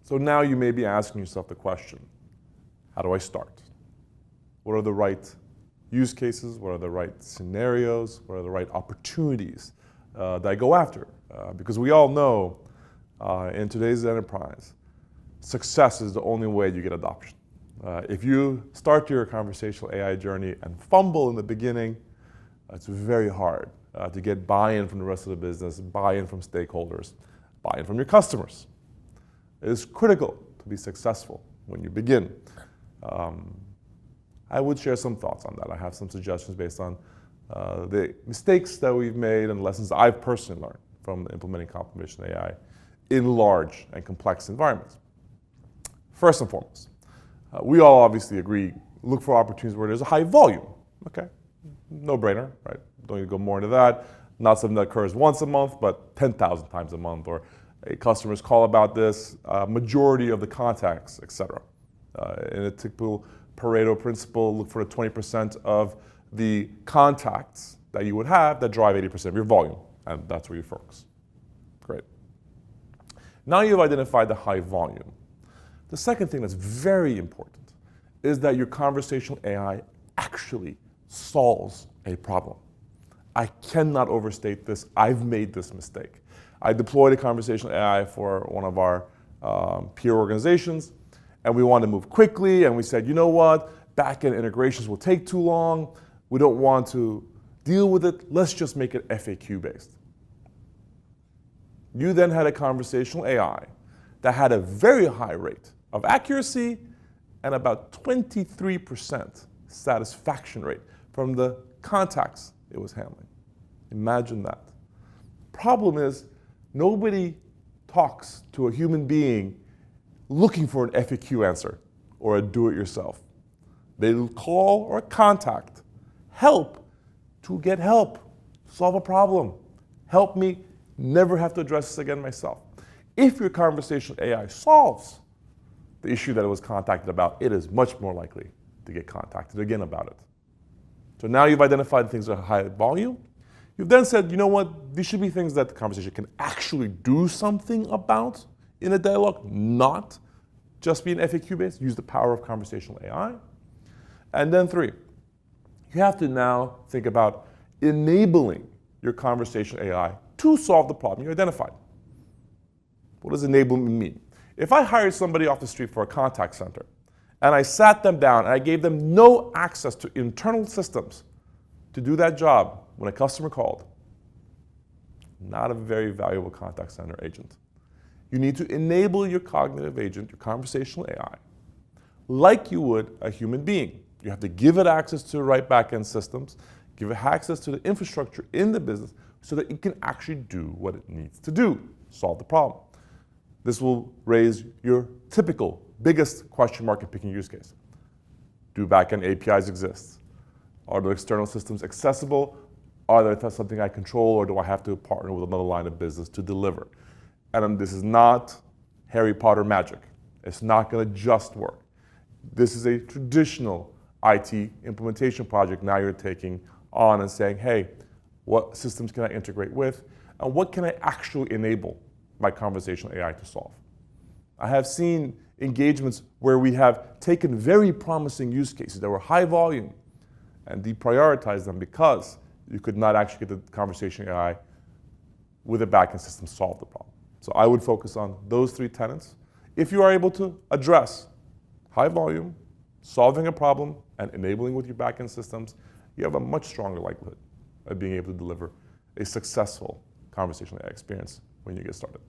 So now you may be asking yourself the question, how do I start? What are the right use cases? What are the right scenarios? What are the right opportunities that I go after? Because we all know in today's enterprise, success is the only way you get adoption. If you start your conversational AI journey and fumble in the beginning, it's very hard to get buy-in from the rest of the business, buy-in from stakeholders, buy-in from your customers. It is critical to be successful when you begin. I would share some thoughts on that. I have some suggestions based on the mistakes that we've made and lessons I've personally learned from implementing conversational AI in large and complex environments. First and foremost, we all obviously agree, look for opportunities where there's a high volume. Okay, no brainer, right? Don't need to go more into that. Not something that occurs once a month, but 10,000 times a month, or customers call about this, majority of the contacts, etc. In a typical Pareto principle, look for the 20% of the contacts that you would have that drive 80% of your volume, and that's where you focus. Great. Now you've identified the high volume. The second thing that's very important is that your conversational AI actually solves a problem. I cannot overstate this. I've made this mistake. I deployed a conversational AI for one of our peer organizations, and we wanted to move quickly, and we said, you know what, back-end integrations will take too long. We don't want to deal with it. Let's just make it FAQ-based. You then had a conversational AI that had a very high rate of accuracy and about 23% satisfaction rate from the contacts it was handling. Imagine that. Problem is, nobody talks to a human being looking for an FAQ answer or a do-it-yourself. They call or contact help to get help, solve a problem. Help me never have to address this again myself. If your conversational AI solves the issue that it was contacted about, it is much more likely to get contacted again about it. So now you've identified things that are high volume. You've then said, you know what, these should be things that the conversation can actually do something about in a dialogue, not just be an FAQ-based, use the power of conversational AI. And then 3, you have to now think about enabling your conversational AI to solve the problem you identified. What does enablement mean? If I hired somebody off the street for a contact center, and I sat them down and I gave them no access to internal systems to do that job when a customer called, not a very valuable contact center agent. You need to enable your cognitive agent, your conversational AI, like you would a human being. You have to give it access to the right back-end systems, give it access to the infrastructure in the business so that it can actually do what it needs to do, solve the problem. This will raise your typical biggest question mark in picking use case. Do back-end APIs exist? Are the external systems accessible? Are there something I control, or do I have to partner with another line of business to deliver? And this is not Harry Potter magic. It's not going to just work. This is a traditional IT implementation project now you're taking on and saying, hey, what systems can I integrate with? And what can I actually enable my conversational AI to solve? I have seen engagements where we have taken very promising use cases that were high volume and deprioritized them because you could not actually get the conversational AI with a backend system solve the problem. So I would focus on those 3 tenets. If you are able to address high volume, solving a problem, and enabling with your backend systems, you have a much stronger likelihood of being able to deliver a successful conversational AI experience when you get started.